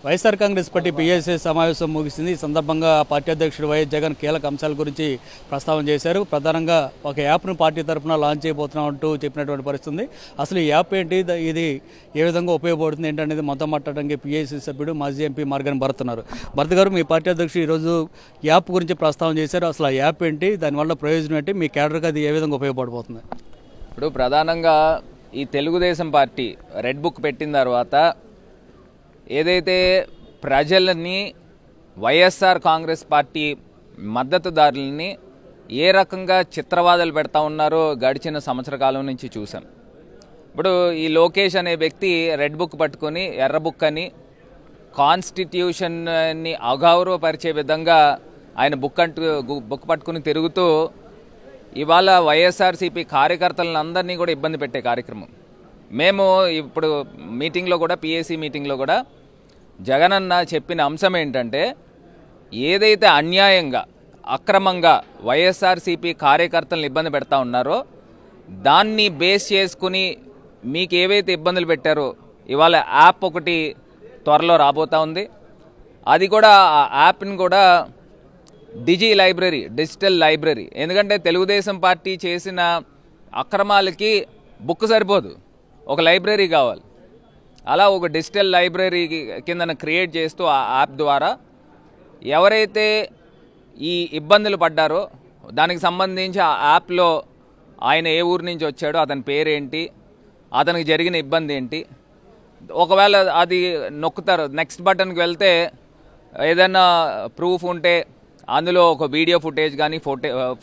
YSR Congress party PSC సమావేశం ముగిసింది. ఈ సందర్భంగా పార్టీ అధ్యక్షుడు వైఎస్ జగన్ కీలక అంశాల గురించి ప్రస్తావన చేశారు. ప్రధానంగా ఒక యాప్ను పార్టీ తరఫున లాంచ్ చేయబోతున్నాం అంటూ చెప్పినటువంటి పరిస్థితుంది. అసలు ఈ యాప్ ఏంటి, ఇది ఏ విధంగా ఉపయోగపడుతుంది ఏంటనేది మొత్తం మాట్లాడడానికి పీఎస్సీ సభ్యుడు మాజీ ఎంపీ మార్గన్ భరత్ ఉన్నారు. భరత్ గారు, మీ పార్టీ అధ్యక్షుడు ఈరోజు యాప్ గురించి ప్రస్తావన చేశారు. అసలు ఆ యాప్ ఏంటి, దానివల్ల ప్రయోజనం ఏంటి, మీ క్యాడర్కి అది ఏ విధంగా ఉపయోగపడిపోతుంది? ఇప్పుడు ప్రధానంగా ఈ తెలుగుదేశం పార్టీ రెడ్ బుక్ పెట్టిన తర్వాత ఏదైతే ప్రజలని వైఎస్ఆర్ కాంగ్రెస్ పార్టీ మద్దతుదారులని ఏ రకంగా చిత్రవాదాలు పెడతా ఉన్నారో గడిచిన సంవత్సర కాలం నుంచి చూసాం. ఇప్పుడు ఈ లోకేష్ అనే వ్యక్తి రెడ్ బుక్ పట్టుకొని ఎర్ర బుక్ అని కాన్స్టిట్యూషన్ని అగౌరవపరిచే విధంగా ఆయన బుక్ పట్టుకుని తిరుగుతూ ఇవాళ వైఎస్ఆర్సీపీ కార్యకర్తలను అందరినీ కూడా ఇబ్బంది పెట్టే కార్యక్రమం. మేము ఇప్పుడు మీటింగ్లో కూడా పీఏసీ మీటింగ్లో కూడా జగనన్న చెప్పిన అంశం ఏంటంటే, ఏదైతే అన్యాయంగా అక్రమంగా వైఎస్ఆర్సీపీ కార్యకర్తలను ఇబ్బంది పెడతా ఉన్నారో దాన్ని బేస్ చేసుకుని మీకు ఏవైతే ఇబ్బందులు పెట్టారో ఇవాళ యాప్ ఒకటి త్వరలో రాబోతా ఉంది. అది కూడా ఆ యాప్ని కూడా డిజిటల్ లైబ్రరీ. ఎందుకంటే తెలుగుదేశం పార్టీ చేసిన అక్రమాలకి బుక్ సరిపోదు, ఒక లైబ్రరీ కావాలి. అలా ఒక డిజిటల్ లైబ్రరీ కింద క్రియేట్ చేస్తూ ఆ యాప్ ద్వారా ఎవరైతే ఈ ఇబ్బందులు పడ్డారో దానికి సంబంధించి ఆ యాప్లో ఆయన ఏ ఊరు నుంచి వచ్చాడో, అతని పేరేంటి, అతనికి జరిగిన ఇబ్బంది ఏంటి, ఒకవేళ అది నొక్కుతారు నెక్స్ట్ బటన్కి వెళ్తే ఏదైనా ప్రూఫ్ ఉంటే అందులో ఒక వీడియో ఫుటేజ్ కానీ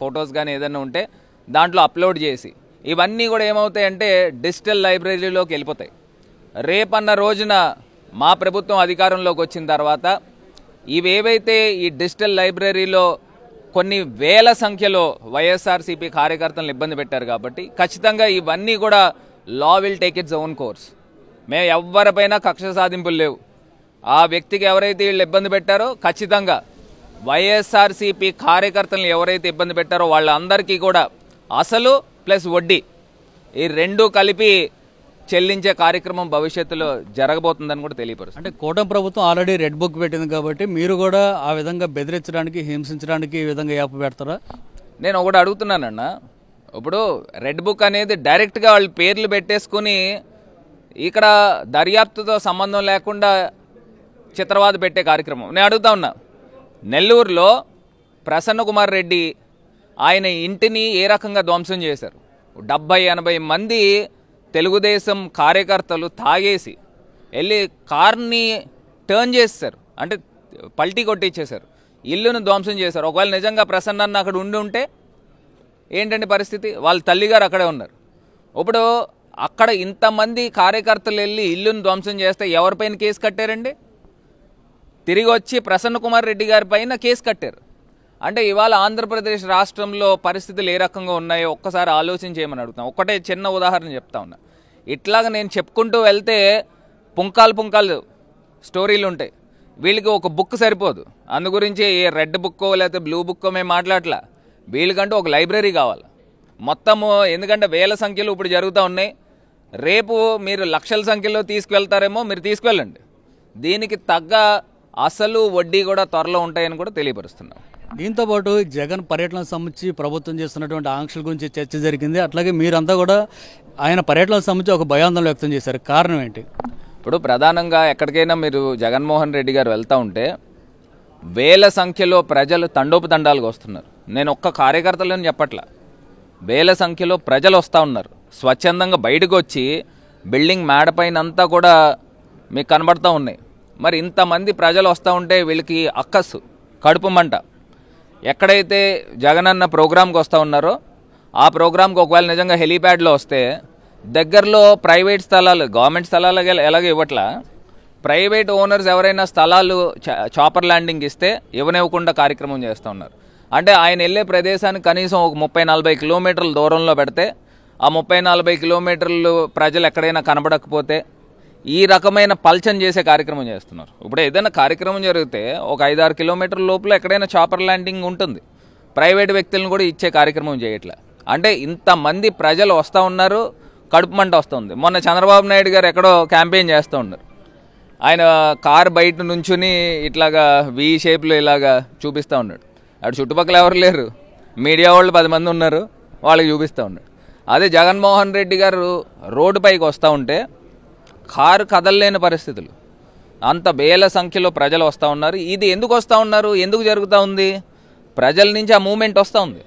ఫొటోస్ కానీ ఏదైనా ఉంటే దాంట్లో అప్లోడ్ చేసి ఇవన్నీ కూడా ఏమవుతాయంటే డిజిటల్ లైబ్రరీలోకి వెళ్ళిపోతాయి. రేపన్న రోజున మా ప్రభుత్వం అధికారంలోకి వచ్చిన తర్వాత ఇవేవైతే ఈ డిజిటల్ లైబ్రరీలో కొన్ని వేల సంఖ్యలో వైఎస్ఆర్సీపీ కార్యకర్తలను ఇబ్బంది పెట్టారు కాబట్టి ఖచ్చితంగా ఇవన్నీ కూడా law will take its own course. మేము ఎవరిపైనా కక్ష సాధింపులు లేవు. ఆ వ్యక్తికి ఎవరైతే వీళ్ళు ఇబ్బంది పెట్టారో ఖచ్చితంగా వైఎస్ఆర్సీపీ కార్యకర్తలను ఎవరైతే ఇబ్బంది పెట్టారో వాళ్ళందరికీ కూడా అసలు ప్లస్ వడ్డీ ఈ రెండు కలిపి చెల్లించే కార్యక్రమం భవిష్యత్తులో జరగబోతుందని కూడా తెలియపరుస్తుంది. అంటే కూటమి ప్రభుత్వం ఆల్రెడీ రెడ్ బుక్ పెట్టింది కాబట్టి మీరు కూడా ఆ విధంగా బెదిరించడానికి, హింసించడానికి ఈ విధంగా యాప్ పెడతారా? నేను ఒకటి అడుగుతున్నానన్న, ఇప్పుడు రెడ్ బుక్ అనేది డైరెక్ట్గా వాళ్ళు పేర్లు పెట్టేసుకుని ఇక్కడ దర్యాప్తుతో సంబంధం లేకుండా చిత్రవాద పెట్టే కార్యక్రమం. నేను అడుగుతా ఉన్నా, నెల్లూరులో ప్రసన్న కుమార్ రెడ్డి ఆయన ఇంటిని ఏ రకంగా ధ్వంసం చేశారు? 70-80 మంది తెలుగుదేశం కార్యకర్తలు తాగేసి వెళ్ళి కార్ని టర్న్ చేశారు, అంటే పల్టీ కొట్టించేశారు, ఇల్లును ధ్వంసం చేశారు. ఒకవేళ నిజంగా ప్రసన్న అన్న అక్కడ ఉండి ఏంటంటే పరిస్థితి? వాళ్ళ తల్లిగారు అక్కడే ఉన్నారు. ఇప్పుడు అక్కడ ఇంతమంది కార్యకర్తలు వెళ్ళి ఇల్లును ధ్వంసం చేస్తే ఎవరిపైన కేసు కట్టారండి? తిరిగి వచ్చి ప్రసన్న కుమార్ రెడ్డి గారి పైన కేసు కట్టారు. అంటే ఇవాళ ఆంధ్రప్రదేశ్ రాష్ట్రంలో పరిస్థితులు ఏ రకంగా ఉన్నాయో ఒక్కసారి ఆలోచించేయమని అడుగుతాం. ఒక్కటే చిన్న ఉదాహరణ చెప్తా ఉన్నా. ఇట్లాగ నేను చెప్పుకుంటూ వెళ్తే పుంకాలు స్టోరీలు ఉంటాయి. వీళ్ళకి ఒక బుక్ సరిపోదు. అందు గురించి ఏ రెడ్ బుక్కో లేకపోతే బ్లూ బుక్కో మేము మాట్లాడలా. వీళ్ళకంటూ ఒక లైబ్రరీ కావాలి మొత్తము. ఎందుకంటే వేల సంఖ్యలో ఇప్పుడు జరుగుతూ ఉన్నాయి. రేపు మీరు లక్షల సంఖ్యలో తీసుకువెళ్తారేమో, మీరు తీసుకువెళ్ళండి. దీనికి తగ్గ అసలు వడ్డీ కూడా త్వరలో ఉంటాయని కూడా తెలియపరుస్తున్నాం. దీంతోపాటు జగన్ పర్యటనకు సంబంధించి ప్రభుత్వం చేస్తున్నటువంటి ఆంక్షల గురించి చర్చ జరిగింది. అట్లాగే మీరంతా కూడా ఆయన పర్యటనకు సంబంధించి ఒక భయాందోళన వ్యక్తం చేశారు. కారణం ఏంటి? ఇప్పుడు ప్రధానంగా ఎక్కడికైనా మీరు జగన్మోహన్ రెడ్డి గారు వెళ్తూ ఉంటే వేల సంఖ్యలో ప్రజలు తండోపతండాలుగా వస్తున్నారు. నేను ఒక్క కార్యకర్తలను చెప్పట్లా, వేల సంఖ్యలో ప్రజలు వస్తూ ఉన్నారు. స్వచ్ఛందంగా బయటకు వచ్చి బిల్డింగ్ మేడపైన అంతా కూడా మీకు కనబడుతూ ఉన్నాయి. మరి ఇంతమంది ప్రజలు వస్తూ ఉంటే వీళ్ళకి అక్కస్సు, కడుపు మంట. ఎక్కడైతే జగనన్న ప్రోగ్రామ్కి వస్తూ ఉన్నారో ఆ ప్రోగ్రామ్కి ఒకవేళ నిజంగా హెలీప్యాడ్లో వస్తే దగ్గరలో ప్రైవేట్ స్థలాలు, గవర్నమెంట్ స్థలాలు ఎలాగో ఇవ్వట్లా, ప్రైవేట్ ఓనర్స్ ఎవరైనా స్థలాలు చాపర్ ల్యాండింగ్ ఇస్తే ఇవ్వనివ్వకుండా కార్యక్రమం చేస్తూ ఉన్నారు. అంటే ఆయన వెళ్ళే ప్రదేశానికి కనీసం ఒక 30-40 కిలోమీటర్ల దూరంలో పెడితే ఆ 30-40 కిలోమీటర్లు ప్రజలు ఎక్కడైనా కనబడకపోతే ఈ రకమైన పల్చన్ చేసే కార్యక్రమం చేస్తున్నారు. ఇప్పుడు ఏదైనా కార్యక్రమం జరిగితే ఒక 5-6 కిలోమీటర్ల లోపల ఎక్కడైనా చాపర్ ల్యాండింగ్ ఉంటుంది. ప్రైవేట్ వ్యక్తులను కూడా ఇచ్చే కార్యక్రమం చేయట్లే. అంటే ఇంతమంది ప్రజలు వస్తూ ఉన్నారు, కడుపు మంట వస్తుంది. మొన్న చంద్రబాబు నాయుడు గారు ఎక్కడో క్యాంపెయిన్ చేస్తూ ఉన్నారు. ఆయన కార్ బయట నుంచుని ఇట్లాగా వి షేప్లో ఇలాగా చూపిస్తూ ఉన్నాడు. అటు చుట్టుపక్కల ఎవరు లేరు, మీడియా వాళ్ళు 10 మంది ఉన్నారు, వాళ్ళకి చూపిస్తూ ఉన్నాడు. అదే జగన్మోహన్ రెడ్డి గారు రోడ్డు పైకి వస్తూ ఉంటే కారు కదలలేని పరిస్థితులు, అంత వేల సంఖ్యలో ప్రజలు వస్తూ ఉన్నారు. ఇది ఎందుకు వస్తూ ఉన్నారు, ఎందుకు జరుగుతూ ఉంది? ప్రజల నుంచి ఆ మూమెంట్ వస్తూ ఉంది.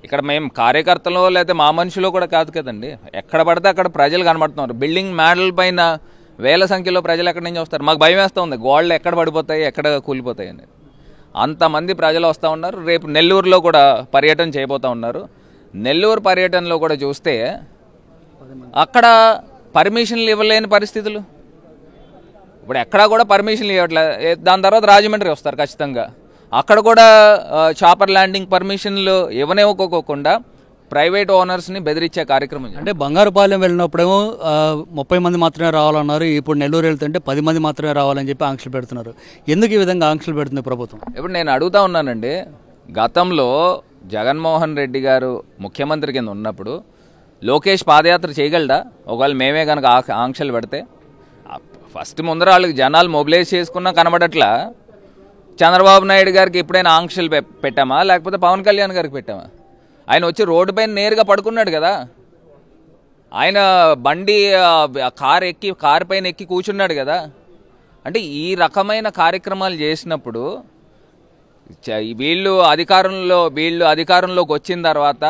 ఇక్కడ మేము కార్యకర్తలు లేకపోతే మా మనుషులు కూడా కాదు కదండి, ఎక్కడ పడితే అక్కడ ప్రజలు కనబడుతున్నారు. బిల్డింగ్ మేడల పైన వేల సంఖ్యలో ప్రజలు ఎక్కడి నుంచి వస్తారు. మాకు భయం వేస్తూ ఉంది, గోడలు ఎక్కడ పడిపోతాయి, ఎక్కడ కూలిపోతాయి అనేది. అంతమంది ప్రజలు వస్తూ ఉన్నారు. రేపు నెల్లూరులో కూడా పర్యటన చేయబోతూ ఉన్నారు. నెల్లూరు పర్యటనలో కూడా చూస్తే అక్కడ పర్మిషన్లు ఇవ్వలేని పరిస్థితులు. ఇప్పుడు ఎక్కడా కూడా పర్మిషన్లు ఇవ్వట్లే. దాని తర్వాత రాజమండ్రి వస్తారు ఖచ్చితంగా, అక్కడ కూడా చాపర్ ల్యాండింగ్ పర్మిషన్లు ఇవ్వనివ్వకోకుండా ప్రైవేట్ ఓనర్స్ని బెదిరించే కార్యక్రమం. అంటే బంగారుపాలెం వెళ్ళినప్పుడేమో 30 మంది మాత్రమే రావాలన్నారు, ఇప్పుడు నెల్లూరు వెళ్తుంటే 10 మంది మాత్రమే రావాలని చెప్పి ఆంక్షలు పెడుతున్నారు. ఎందుకు ఈ విధంగా ఆంక్షలు పెడుతుంది ప్రభుత్వం? ఇప్పుడు నేను అడుగుతా ఉన్నానండి, గతంలో జగన్మోహన్ రెడ్డి గారు ముఖ్యమంత్రి కింద ఉన్నప్పుడు లోకేష్ పాదయాత్ర చేయగలడా? ఒకవేళ మేమే కనుక ఆంక్షలు పెడితే ఫస్ట్ ముందర వాళ్ళకి జనాలు మొబిలైజ్ చేసుకున్నా కనబడట్లా. చంద్రబాబు నాయుడు గారికి ఎప్పుడైనా ఆంక్షలు పెట్టామా, లేకపోతే పవన్ కళ్యాణ్ గారికి పెట్టామా? ఆయన వచ్చి రోడ్డు పైన నేరుగా పడుకున్నాడు కదా, ఆయన బండి కారు పైన ఎక్కి కూర్చున్నాడు కదా. అంటే ఈ రకమైన కార్యక్రమాలు చేసినప్పుడు వీళ్ళు అధికారంలోకి వచ్చిన తర్వాత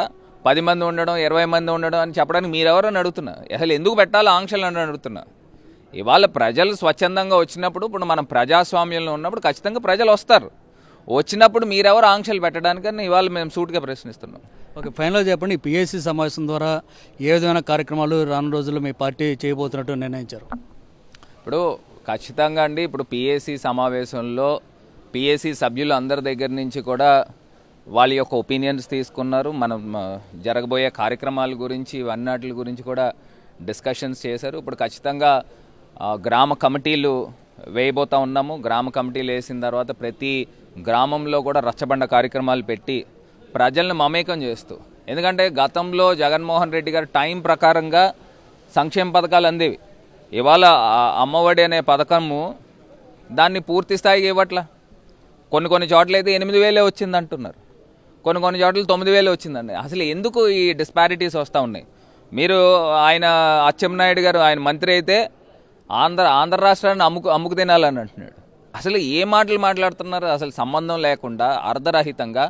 10 మంది ఉండడం, 20 మంది ఉండడం అని చెప్పడానికి మీరెవరని అడుగుతున్నా. అసలు ఎందుకు పెట్టాలి ఆంక్షలు అని అడుగుతున్నా. ఇవాళ ప్రజలు స్వచ్ఛందంగా వచ్చినప్పుడు, ఇప్పుడు మనం ప్రజాస్వామ్యంలో ఉన్నప్పుడు ఖచ్చితంగా ప్రజలు వస్తారు. వచ్చినప్పుడు మీరెవరు ఆంక్షలు పెట్టడానికని ఇవాళ మేము సూటిగా ప్రశ్నిస్తున్నాం. ఓకే, ఫైనల్గా చెప్పండి, ఈ పిఎస్సి సమావేశం ద్వారా ఏ విధమైన కార్యక్రమాలు రానున్న రోజుల్లో మీ పార్టీ చేయబోతున్నట్టు నిర్ణయించారు? ఇప్పుడు ఖచ్చితంగా అండి, ఇప్పుడు పిఎస్సి సమావేశంలో పిఎస్సి సభ్యులు అందరి దగ్గర నుంచి కూడా వాళ్ళ యొక్క ఒపీనియన్స్ తీసుకున్నారు. మనం జరగబోయే కార్యక్రమాల గురించి ఇవన్నిటి గురించి కూడా డిస్కషన్స్ చేశారు. ఇప్పుడు ఖచ్చితంగా గ్రామ కమిటీలు వేయబోతా ఉన్నాము. గ్రామ కమిటీలు వేసిన తర్వాత ప్రతి గ్రామంలో కూడా రచ్చబండ కార్యక్రమాలు పెట్టి ప్రజలను మమేకం చేస్తూ, ఎందుకంటే గతంలో జగన్మోహన్ రెడ్డి గారు టైం ప్రకారంగా సంక్షేమ పథకాలు అందేవి. ఇవాళ అమ్మఒడి అనే పథకము దాన్ని పూర్తి స్థాయికి ఇవ్వట్లా. కొన్ని చోట్ల అయితే 8,000 వచ్చింది అంటున్నారు, కొన్ని చోట్ల 9,000 వచ్చిందండి. అసలు ఎందుకు ఈ డిస్పారిటీస్ వస్తూ ఉన్నాయి? మీరు ఆయన అచ్చెన్నాయుడు గారు ఆయన మంత్రి అయితే ఆంధ్ర రాష్ట్రాన్ని అమ్ముకు తినాలని అంటున్నాడు. అసలు ఏ మాటలు మాట్లాడుతున్నారు? అసలు సంబంధం లేకుండా అర్ధరహితంగా.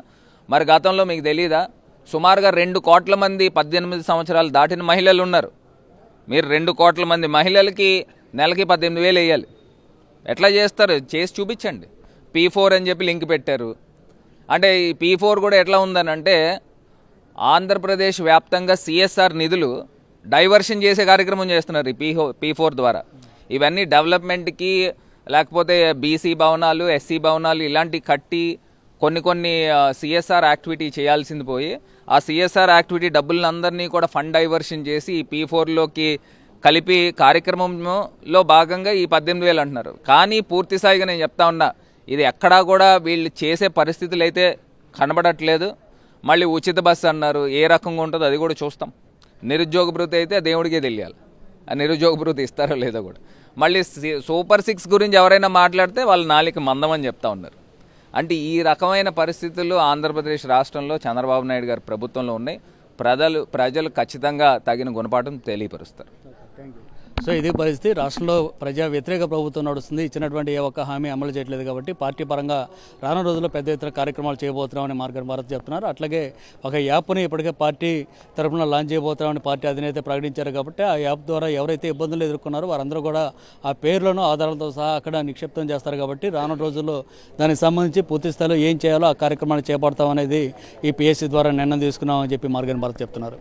మరి గతంలో మీకు తెలీదా, సుమారుగా 2 కోట్ల మంది 18 సంవత్సరాలు దాటిన మహిళలు ఉన్నారు. మీరు 2 కోట్ల మంది మహిళలకి నెలకి 18,000 వేయాలి. ఎట్లా చేస్తారు? చేసి చూపించండి. P4 అని చెప్పి లింక్ పెట్టారు. అంటే ఈ P4 కూడా ఎట్లా ఉందని అంటే, ఆంధ్రప్రదేశ్ వ్యాప్తంగా సిఎస్ఆర్ నిధులు డైవర్షన్ చేసే కార్యక్రమం చేస్తున్నారు ఈ P4 ద్వారా. ఇవన్నీ డెవలప్మెంట్కి, లేకపోతే బీసీ భవనాలు, ఎస్సీ భవనాలు ఇలాంటివి కట్టి కొన్ని సిఎస్ఆర్ యాక్టివిటీ చేయాల్సింది పోయి, ఆ సిఎస్ఆర్ యాక్టివిటీ డబ్బులందరినీ కూడా ఫండ్ డైవర్షన్ చేసి ఈ P4లోకి కలిపి కార్యక్రమంలో భాగంగా ఈ 18,000 అంటున్నారు. కానీ పూర్తి స్థాయిగా నేను చెప్తా ఉన్నా, ఇది ఎక్కడా కూడా వీళ్ళు చేసే పరిస్థితులు అయితే కనబడట్లేదు. మళ్ళీ ఉచిత బస్సు అన్నారు, ఏ రకంగా ఉంటుందో అది కూడా చూస్తాం. నిరుద్యోగ భృతి అయితే దేవుడికే తెలియాలి, ఆ నిరుద్యోగ భృతి ఇస్తారో లేదో కూడా. మళ్ళీ సూపర్ 6 గురించి ఎవరైనా మాట్లాడితే వాళ్ళు నాలిక మందమని చెప్తా ఉన్నారు. అంటే ఈ రకమైన పరిస్థితులు ఆంధ్రప్రదేశ్ రాష్ట్రంలో చంద్రబాబు నాయుడు గారి ప్రభుత్వంలో ఉన్నాయి. ప్రజలు ఖచ్చితంగా తగిన గుణపాఠం తెలియపరుస్తారు. సో ఇది పరిస్థితి. రాష్ట్రంలో ప్రజా వ్యతిరేక ప్రభుత్వం నడుస్తుంది. ఇచ్చినటువంటి ఏ ఒక్క హామీ అమలు చేయట్లేదు కాబట్టి పార్టీ పరంగా రానున్న రోజుల్లో పెద్ద ఎత్తున కార్యక్రమాలు చేయబోతున్నామని మార్గన్ భారత్ చెప్తున్నారు. అట్లాగే ఒక యాప్ని ఇప్పటికే పార్టీ తరఫున లాంచ్ చేయబోతున్నామని పార్టీ అధినేత ప్రకటించారు. కాబట్టి ఆ యాప్ ద్వారా ఎవరైతే ఇబ్బందులు ఎదుర్కొన్నారో వారందరూ కూడా ఆ పేర్లను ఆధారాలతో సహా అక్కడ నిక్షిప్తం చేస్తారు. కాబట్టి రానున్న రోజుల్లో దానికి సంబంధించి పూర్తి స్థాయిలో ఏం చేయాలో ఆ కార్యక్రమాన్ని చేపడతామనేది ఈ పిఎస్సి ద్వారా నిర్ణయం తీసుకున్నామని చెప్పి మార్గన్ భారత్ చెప్తున్నారు.